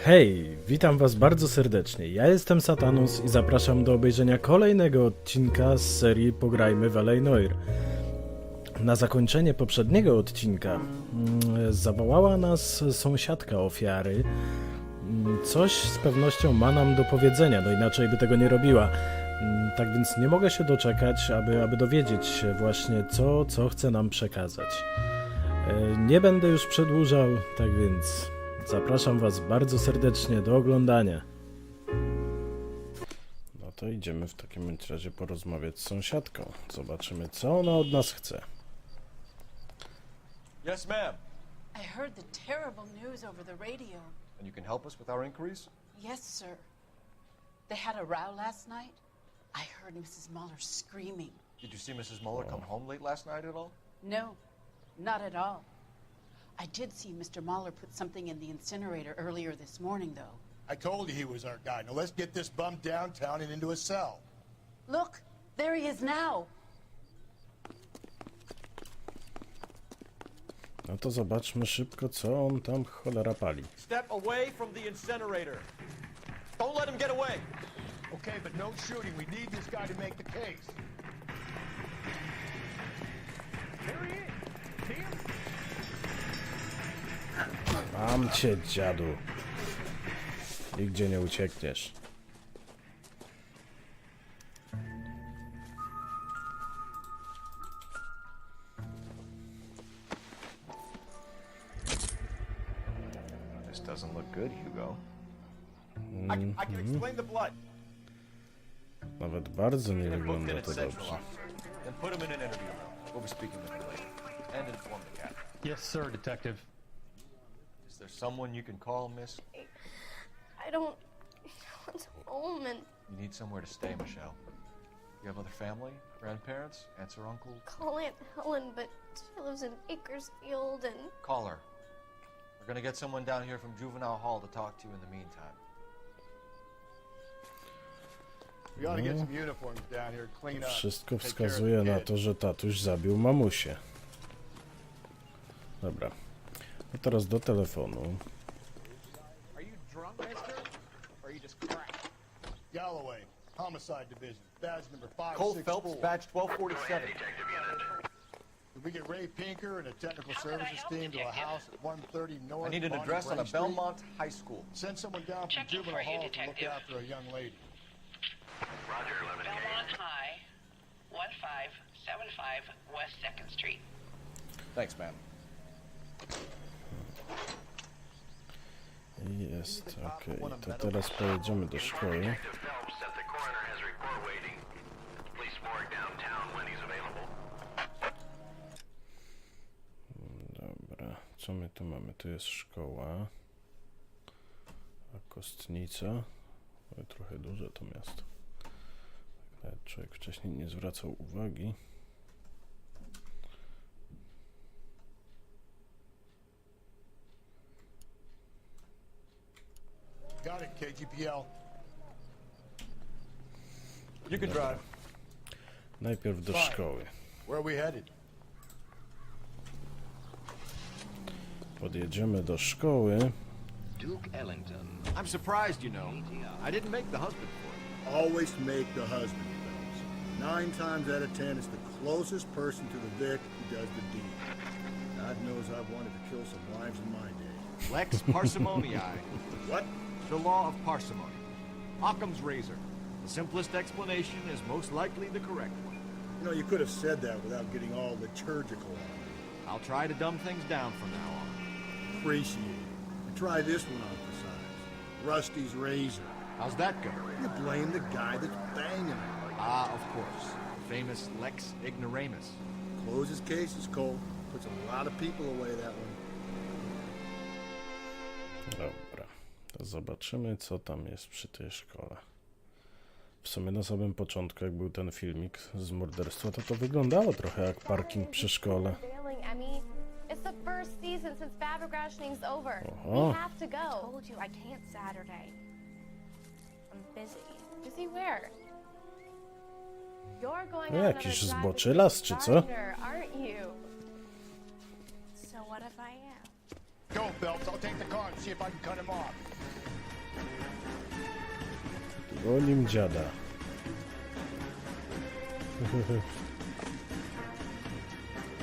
Hej, witam was bardzo serdecznie. Ja jestem Satanus i zapraszam do obejrzenia kolejnego odcinka z serii Pograjmy w L.A NOIRE. Na zakończenie poprzedniego odcinka zawołała nas sąsiadka ofiary. Coś z pewnością ma nam do powiedzenia, no inaczej by tego nie robiła. Tak więc nie mogę się doczekać, aby dowiedzieć się właśnie co chce nam przekazać. Nie będę już przedłużał, tak więc zapraszam was bardzo serdecznie do oglądania. No to idziemy w takim razie porozmawiać z sąsiadką. Zobaczymy, co ona od nas chce. Yes, ma'am. I heard the terrible news over the radio. And you can help us with our inquiries? Yes, sir. They had a row last night. I heard Mrs. Muller screaming. Did you see Mrs. Muller come home late last night at all? No, not at all. I did see Mr. Muller put something in the incinerator earlier this morning, though. I told you he was our guy. Now let's get this bum downtown and into a cell. Look, there he is now. No to zobaczmy szybko, co on tam cholera pali. Step away from the incinerator. Don't let him get away. Okay, but no shooting. We need this guy to make the case. There he is. See him? Mam cię, dziadu. Nigdzie nie uciekniesz. This doesn't look good, Hugo. I can explain the blood. Nawet bardzo nie Get him booked in wygląda at to Central dobrze. Office. Then put him in an interview room. We'll be speaking with him later. And inform the captain. Yes, sir, detective. Is there someone you can call, miss? I don't want home, and You need somewhere to stay, Michelle. You have other family? Grandparents? Aunts or uncles? call Aunt Helen, but she lives in Bakersfield, and Call her. We're gonna get someone down here from Juvenile Hall to talk to you in the meantime. We ought to get some uniforms down here, clean up. Wszystko take care of wskazuje the na kid. to, że tatuś zabił mamusię. Dobra. No teraz do telefonu. Are you drunk, mister? Or are you just cracked? Galloway, Homicide Division, badge number Cole 564. Phelps, badge 1247. Did we get Ray Pinker and a technical services team to a house at 130 North I need an Bonnie address on a Gray Street? Belmont High School. Send someone down from Checking Juvenile for you, Hall to look detective. after a young lady. Belmont High, 1575 West 2nd Street. Thanks, ma'am. Jest, okej. To teraz pojedziemy do szkoły. Dobra, co my tu mamy? Tu jest szkoła. A Kostnica. Oj, trochę duże to miasto. Nawet człowiek wcześniej nie zwracał uwagi. Got it, KGPL. You can drive. Najpierw do szkoły. Where are we headed? Podjedziemy do szkoły. Duke Ellington. I'm surprised, you know. I didn't make the husband for it. Always make the husband, fellas. 9 times out of 10, it's the closest person to the Vic who does the deed. God knows I've wanted to kill some wives in my day. Lex parsimoniae. What? The law of parsimony. Occam's razor. The simplest explanation is most likely the correct one. You know, you could have said that without getting all liturgical on me. I'll try to dumb things down from now on. Appreciate it. And try this one on for size. Rusty's razor. How's that go? You blame the guy that's banging her. Ah, of course. The famous Lex ignoramus. Closes cases, Cole. Puts a lot of people away that one. Dobra, to zobaczymy, co tam jest przy tej szkole. W sumie na samym początku, jak był ten filmik z morderstwa, to wyglądało trochę jak parking przy szkole. it's the first season since Fabric rationing's over. Oho. We have to go. I told you I can't Saturday. I'm busy. Busy where? You're going No, on jakiś another drive zboczylas, with czy the co? gardener, aren't you? So what if I am? Go, Phelps. I'll take the car and see if I can cut him off. Golim dziada.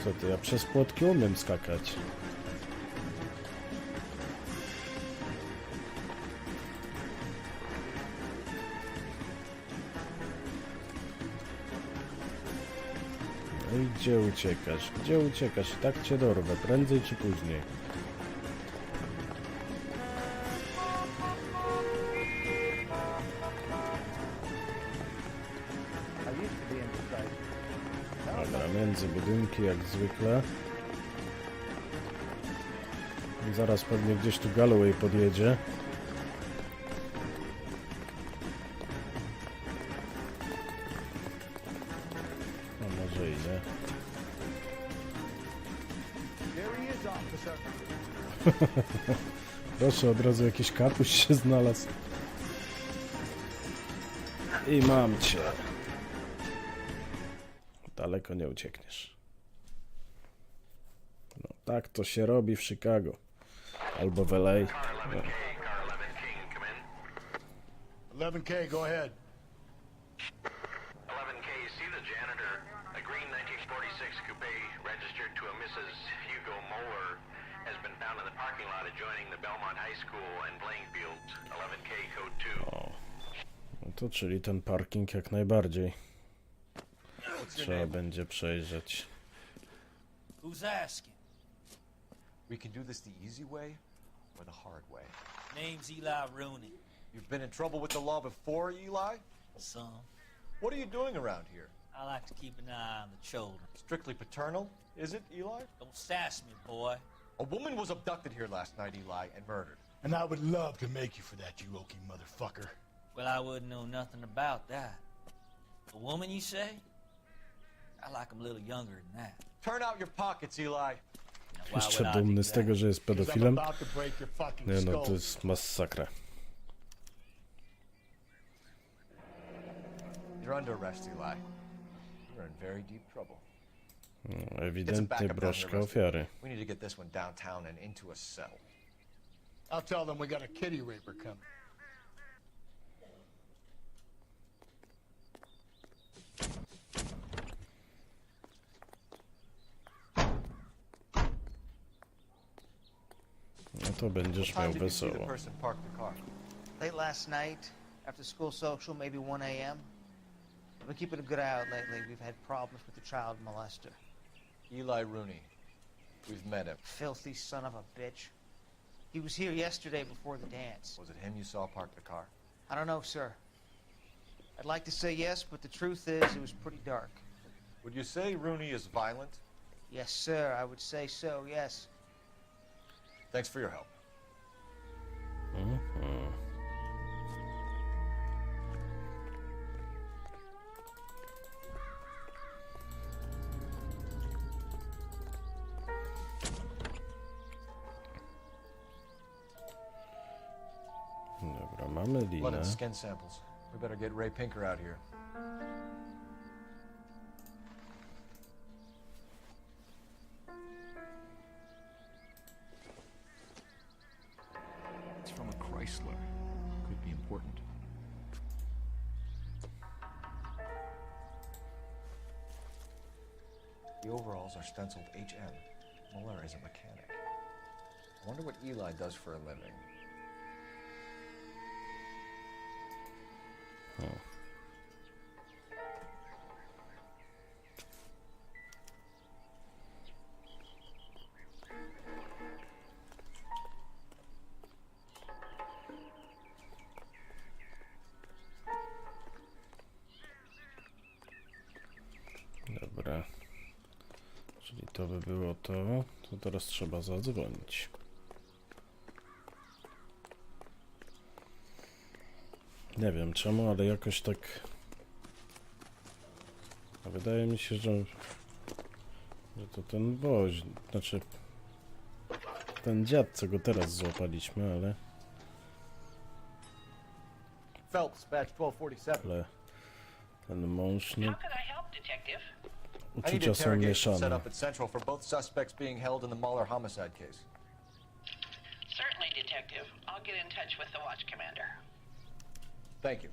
Co ty, ja przez płotki umiem skakać. No i gdzie uciekasz? Gdzie uciekasz? I tak cię dorwę, prędzej czy później. Dobra, między budynki jak zwykle. I zaraz pewnie gdzieś tu Galloway podjedzie. No może i nie. Proszę, od razu jakiś kapuś się znalazł. I mam cię. Daleko nie uciekniesz. No tak to się robi w Chicago. Albo w LA. No. 11K, go ahead. 11K, see the janitor. A green 1946 coupe registered to a Mrs. Hugo Moeller has been found in the parking lot adjoining the Belmont High School and playing fields. 11K code 2. O. No to czyli ten parking jak najbardziej. Trzeba będzie przejrzeć. Who's asking? We can do this the easy way or the hard way. Name's Eli Rooney. You've been in trouble with the law before, Eli? Some. What are you doing around here? I like to keep an eye on the children. Strictly paternal, is it, Eli? Don't sass me, boy. A woman was abducted here last night, Eli, and murdered. And I would love to make you for that, you oaky motherfucker. Well, I wouldn't know nothing about that. A woman, you say? I like 'em a little younger than that. Turn out your pockets, Eli. Now, why Jeszcze would I dumny do z tego, that? że jest 'Cause I'm pedofilem. about to break your fucking Nie no, skull. to jest masakra. You're under arrest, Eli. You're in very deep trouble. No, ewidentnie broszka ofiary. We need to get this one downtown and into a cell. I'll tell them we got a kitty raper coming. No to będziesz miał Did you see the wesoło. person park the car? Late last night, after school social, maybe 1 a.m. I've been keeping a good eye out lately. We've had problems with the child molester. Eli Rooney. We've met him. Filthy son of a bitch. He was here yesterday before the dance. Was it him you saw park the car? I don't know, sir. I'd like to say yes, but the truth is it was pretty dark. Would you say Rooney is violent? Yes, sir, I would say so, yes. Thanks for your help. Dobra, mamy linę. London skin samples. We better get Ray Pinker out here. It's from a Chrysler. Could be important. The overalls are stenciled HM. Muller is a mechanic. I wonder what Eli does for a living. Dobra. Czyli to by było to. To teraz trzeba zadzwonić. Nie wiem czemu, ale jakoś tak... Wydaje mi się, że to ten woź... Znaczy... Ten dziad, co go teraz złapaliśmy, ale... Phelps, badge 1247. Ale... Ten mąż nie... How could I help, detective? I need Uczucia są interrogation set mieszane. up at Central for both suspects being held in the Muller homicide case. Certainly, Detective. I'll get in touch with the watch commander. Thank you.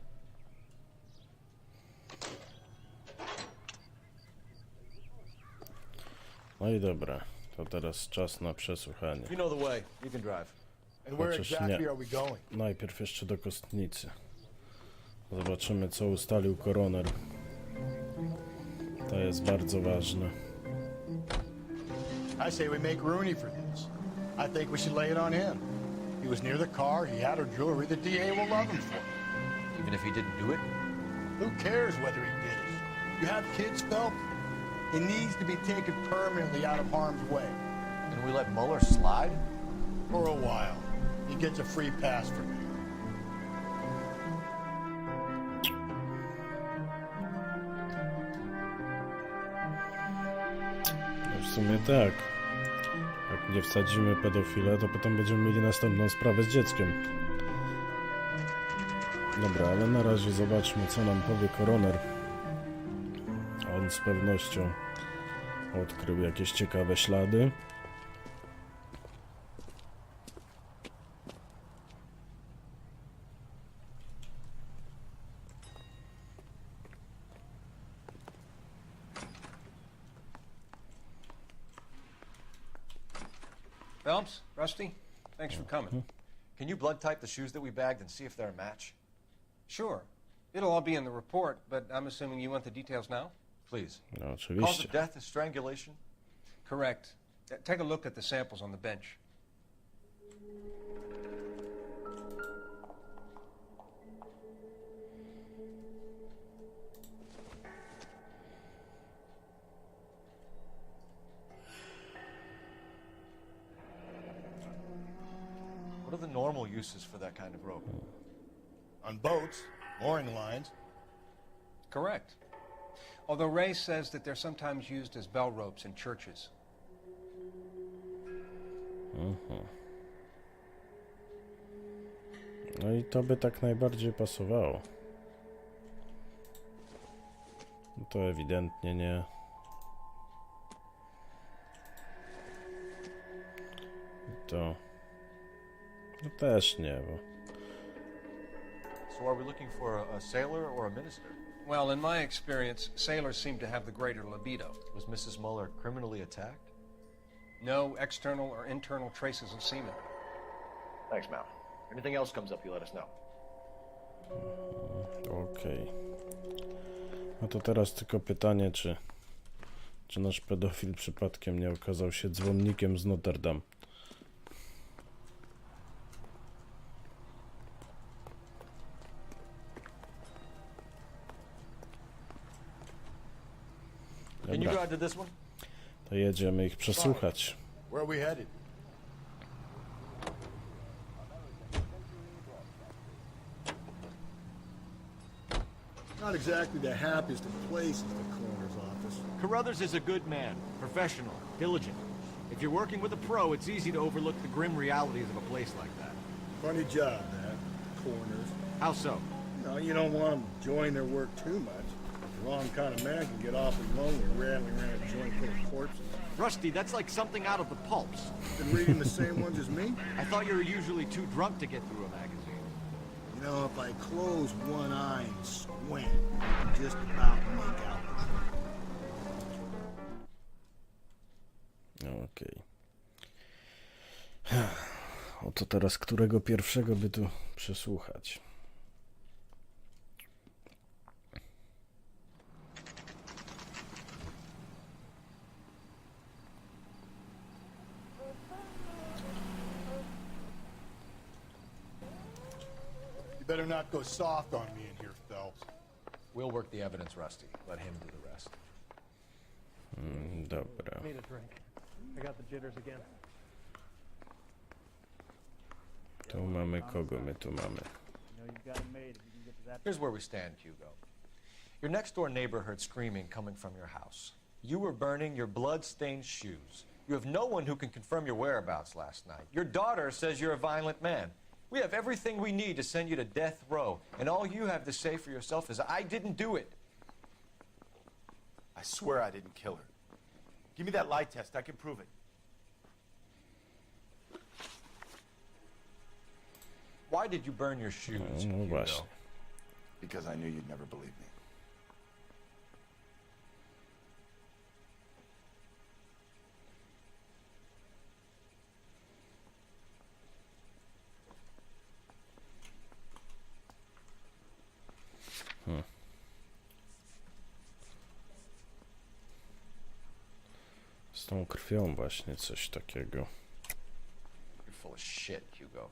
No i dobra, to teraz czas na przesłuchanie. You know the way. You can drive. And where Chociaż exactly nie. are we going? Najpierw jeszcze do kostnicy. Zobaczymy, co ustalił koroner. To jest bardzo ważne. I say we make Rooney for this. I think we should lay it on him. He was near the car, he had her jewelry, the DA will love him for it. Even if he didn't do it? Who cares whether he did it? You have kids, Phelps? He needs to be taken permanently out of harm's way. And we let Mueller slide? For a while. He gets a free pass from me. No w sumie tak. Jak nie wsadzimy pedofila, to potem będziemy mieli następną sprawę z dzieckiem. Dobra, ale na razie zobaczmy, co nam powie koroner. On z pewnością odkrył jakieś ciekawe ślady. Phelps, Rusty, thanks for coming. Can you blood type the shoes that we bagged and see if they're a match? Sure. It'll all be in the report, but I'm assuming you want the details now? Please. No Cause oczywiście. of death is strangulation? Correct. Take a look at the samples on the bench. What are the normal uses for that kind of rope? On boats, mooring lines. Correct. Although Ray says that they're sometimes used as bell ropes in churches. No i to by tak najbardziej pasowało. No to ewidentnie nie. To... No też nie, bo... So are we looking for a sailor or a minister? Well, in my experience, sailors seem to have the greater libido. Was Mrs. Mueller criminally attacked? No external or internal traces of semen. Thanks, Mal. Anything else comes up, you let us know. Okej. No to teraz tylko pytanie, czy nasz pedofil przypadkiem nie okazał się dzwonnikiem z Notre Dame. Can you drive to this one? To jedziemy ich przesłuchać. Where are we headed? Not exactly the happiest of places, the coroner's office. Carruthers is a good man, professional, diligent. If you're working with a pro, it's easy to overlook the grim realities of a place like that. Funny job, that. Coroners. How so? No, you don't want them enjoying their work too much. The wrong kind of man can get awfully lonely rattling around a joint full of corpses. Rusty, that's like something out of the pulps. Been reading the same ones as me? I thought you were usually too drunk to get through a magazine. You know, if I close one eye and squint, I can just about make out the Okej. Oto teraz którego pierwszego by tu przesłuchać? You better not go soft on me in here, Phelps. We'll work the evidence, Rusty. Let him do the rest. Dobra. Need a drink. I got the jitters again. Tu mamy kogo my tu mamy? You know you've got it made if you can get to that. Here's where we stand, Hugo. Your next-door neighbor heard screaming coming from your house. You were burning your blood-stained shoes. You have no one who can confirm your whereabouts last night. Your daughter says you're a violent man. We have everything we need to send you to death row, and all you have to say for yourself is, I didn't do it. I swear I didn't kill her. Give me that lie test, I can prove it. Why did you burn your shoes, No Hugo? właśnie. Because I knew you'd never believe me. Z tą krwią właśnie coś takiego. You're full of shit, Hugo.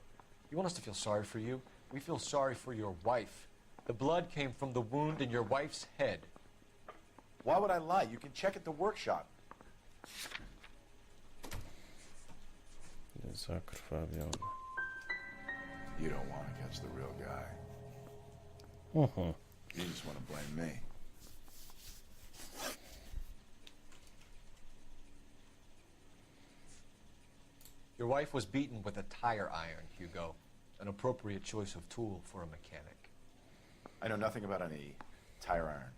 You want us to feel sorry for you? We feel sorry for your wife. The blood came from the wound in your wife's head. Why would I lie? You can check at the workshop. Zakrwawiony. You don't want to catch the real guy. You just want to blame me. Your wife was beaten with a tire iron, Hugo. An appropriate choice of tool for a mechanic. I know nothing about any tire iron.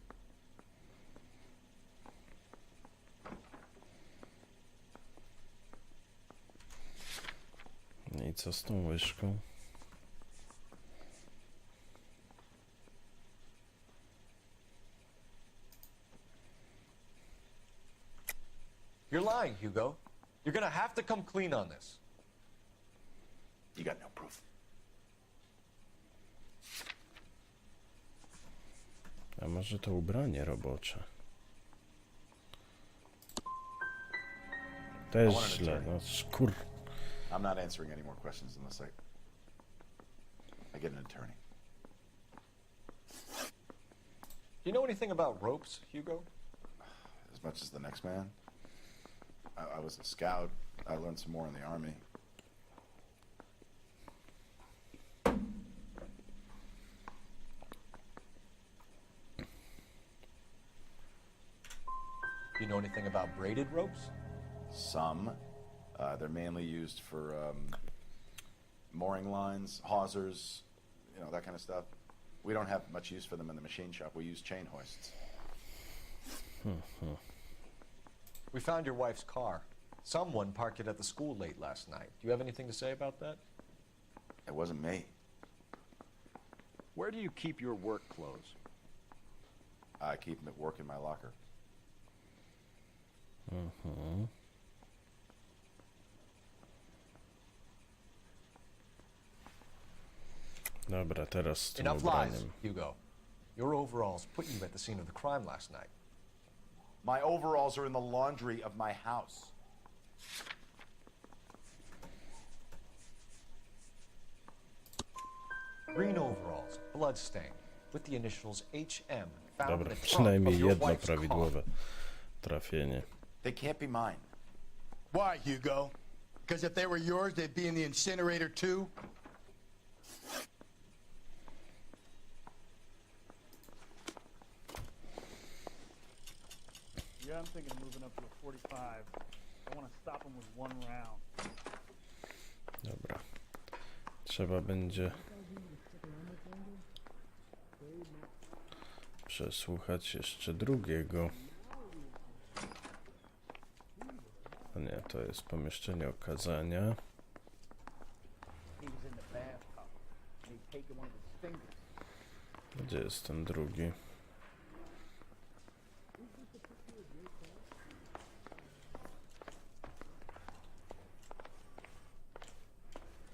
No i co z tą łyżką? You're lying, Hugo. You're gonna have to come clean on this. You got no proof. A może to ubranie robocze? Też źle, no szkur. I'm not answering any more questions unless I get an attorney. Do you know anything about ropes, Hugo? As much as the next man. I was a scout. I learned some more in the army. Do you know anything about braided ropes? Some. They're mainly used for mooring lines, hawsers, you know, that kind of stuff. We don't have much use for them in the machine shop. We use chain hoists. We found your wife's car. Someone parked it at the school late last night. Do you have anything to say about that? It wasn't me. Where do you keep your work clothes? I keep them at work in my locker. Dobra, teraz z tym Enough lies, ubraniem. Hugo. Your overalls put you at the scene of the crime last night. My overalls are in the laundry of my house. Green overalls, bloodstained, with the initials HM found Dobra, in the trunk przynajmniej of your jedno wife's car. prawidłowe trafienie. They can't be mine. Why, Hugo? Because if they were yours, they'd be in the incinerator too? Yeah, I'm thinking of moving up to a 45. I want to stop him with one round. Dobra. Trzeba będzie przesłuchać jeszcze drugiego. A nie, to jest pomieszczenie okazania. Gdzie jest ten drugi?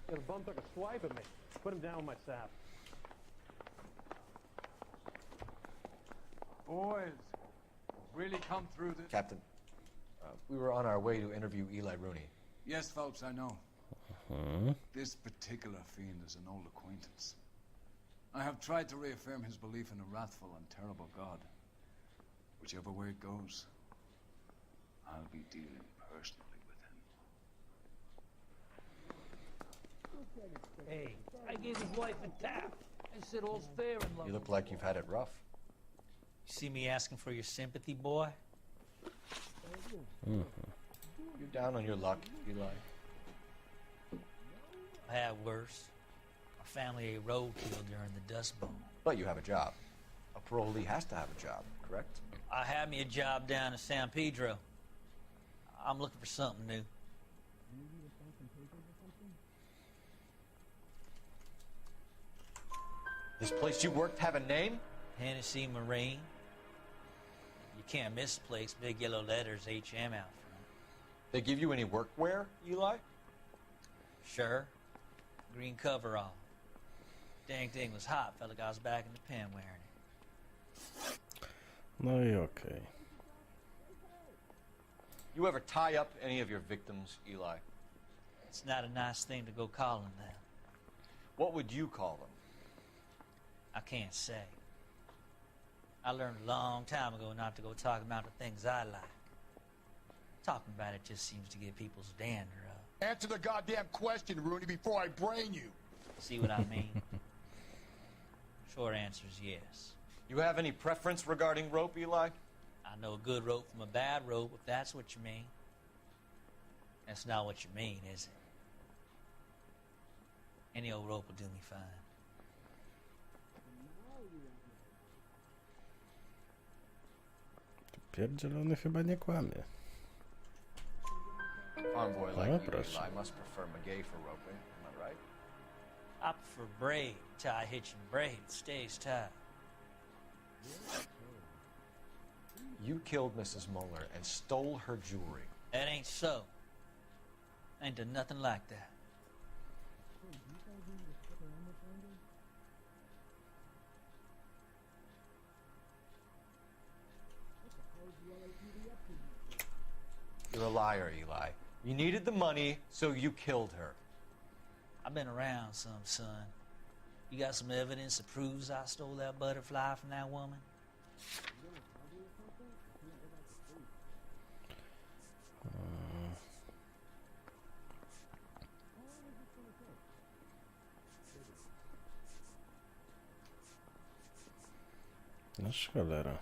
The bum took a swipe at me. Put him down with my sap. Boys, really come through this. Captain, we were on our way to interview Eli Rooney. Yes, Phelps, I know. This particular fiend is an old acquaintance. I have tried to reaffirm his belief in a wrathful and terrible God. Whichever way it goes, I'll be dealing personally with him. Hey, I gave his wife a tap. I said all's fair in love. You look like you've had it rough. You see me asking for your sympathy, boy? You're down on your luck, Eli. I had worse. My family ate roadkill during the Dust Bowl. But you have a job. A parolee has to have a job, correct? I had me a job down in San Pedro. I'm looking for something new. This place you worked have a name? Hennessy Marine. You can't miss the place. Big yellow letters, HM out front. They give you any workwear, Eli? Sure. Green coverall. Dang thing was hot. Felt like I was back in the pen wearing it. No i okej. You ever tie up any of your victims, Eli? It's not a nice thing to go calling them. What would you call them? I can't say. I learned a long time ago not to go talking about the things I like. Talking about it just seems to get people's dander up. Answer the goddamn question, Rooney, before I brain you. See what I mean? Short answer is yes. You have any preference regarding rope, Eli? I know a good rope from a bad rope, if that's what you mean. That's not what you mean, is it? Any old rope will do me fine. Pierdzielony chyba nie kłamie. Farm boy O, like you, proszę. Eli, must prefer McGay for roping. Am I right? I prefer braid, tie hitching braid, stays tied. You killed Mrs. Muller and stole her jewelry. That ain't so. I ain't done nothing like that. You're a liar, Eli. You needed the money, so you killed her. I've been around some, son. You got some evidence that proves I stole that butterfly from that woman? No cholera.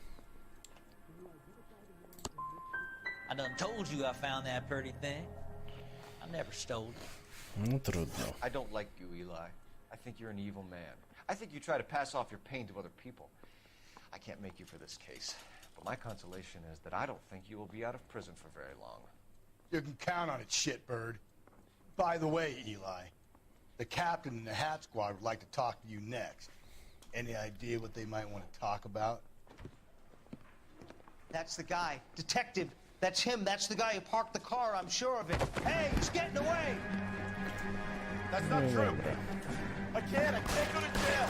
I done told you I found that pretty thing. I never stole it. No trudno. I don't like you, Eli. I think you're an evil man. I think you try to pass off your pain to other people. I can't make you for this case, but my consolation is that I don't think you will be out of prison for very long. You can count on it, shitbird. By the way, Eli, the captain and the hat squad would like to talk to you next. Any idea what they might want to talk about? That's the guy. Detective. That's him. That's the guy who parked the car. I'm sure of it. Hey, he's getting away! That's not true. I can't go to jail.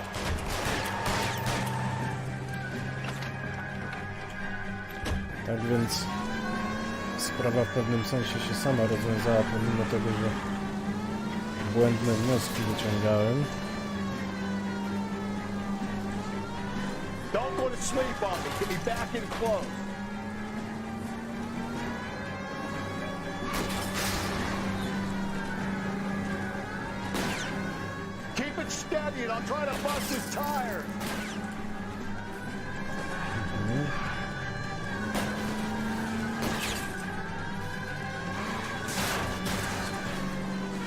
Tak więc sprawa w pewnym sensie się sama rozwiązała, pomimo tego, że błędne wnioski wyciągałem. Don't go to sleep on me. Get me back in close. Keep it steady and I'll try to bust his tires.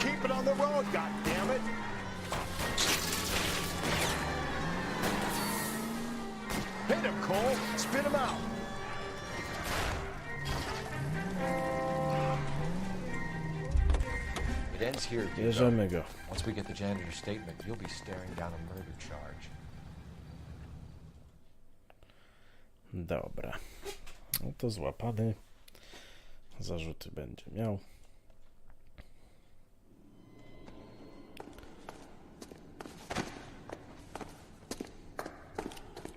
Keep it on the road, goddammit. Hit him, Cole. Spit him out. It ends here, Hugo. Bierzemy go. Once we get the janitor's statement, you'll be staring down a murder charge. Dobra. No to złapany. Zarzuty będzie miał.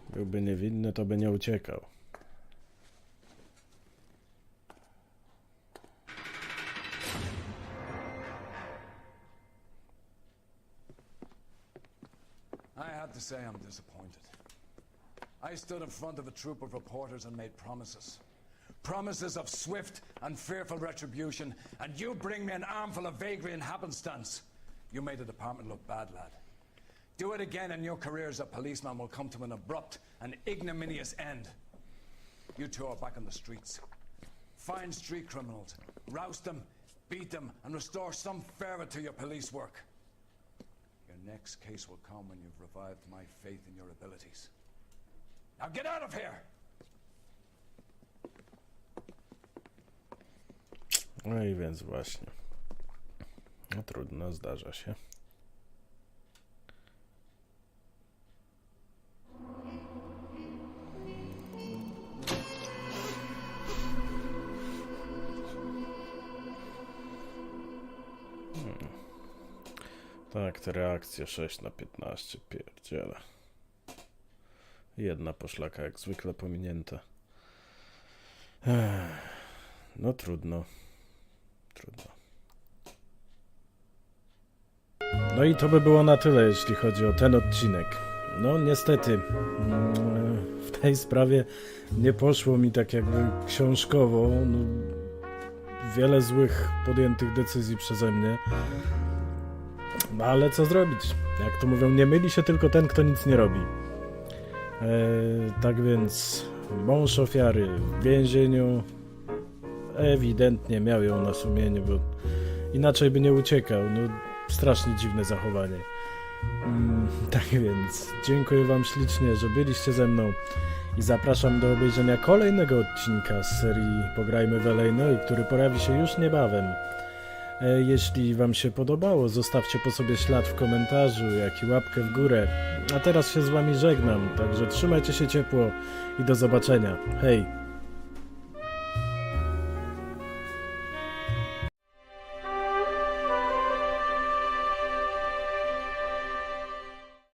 Byłby niewinny, to by nie uciekał. I have to say I'm disappointed. I stood in front of a troop of reporters and made promises. Promises of swift and fearful retribution, and you bring me an armful of vagary and happenstance. You made the department look bad, lad. Do it again and your career as a policeman will come to an abrupt and ignominious end. You two are back on the streets. Find street criminals, roust them, beat them, and restore some fervor to your police work. Your next case will come when you've revived my faith in your abilities. Now get out of here! No i więc właśnie. No trudno, zdarza się. Tak, te reakcje 6/15, pierdziele. Jedna poszlaka jak zwykle pominięta. No trudno. Trudno. No i to by było na tyle, jeśli chodzi o ten odcinek. No niestety, w tej sprawie nie poszło mi tak jakby książkowo. No, wiele złych podjętych decyzji przeze mnie. No ale co zrobić? Jak to mówią, nie myli się tylko ten, kto nic nie robi. Tak więc mąż ofiary w więzieniu ewidentnie miał ją na sumieniu, bo inaczej by nie uciekał. No, strasznie dziwne zachowanie. Tak więc dziękuję wam ślicznie, że byliście ze mną i zapraszam do obejrzenia kolejnego odcinka z serii Pograjmy w L.A NOIRE, który pojawi się już niebawem. Jeśli wam się podobało, zostawcie po sobie ślad w komentarzu, jak i łapkę w górę. A teraz się z wami żegnam, także trzymajcie się ciepło i do zobaczenia. Hej!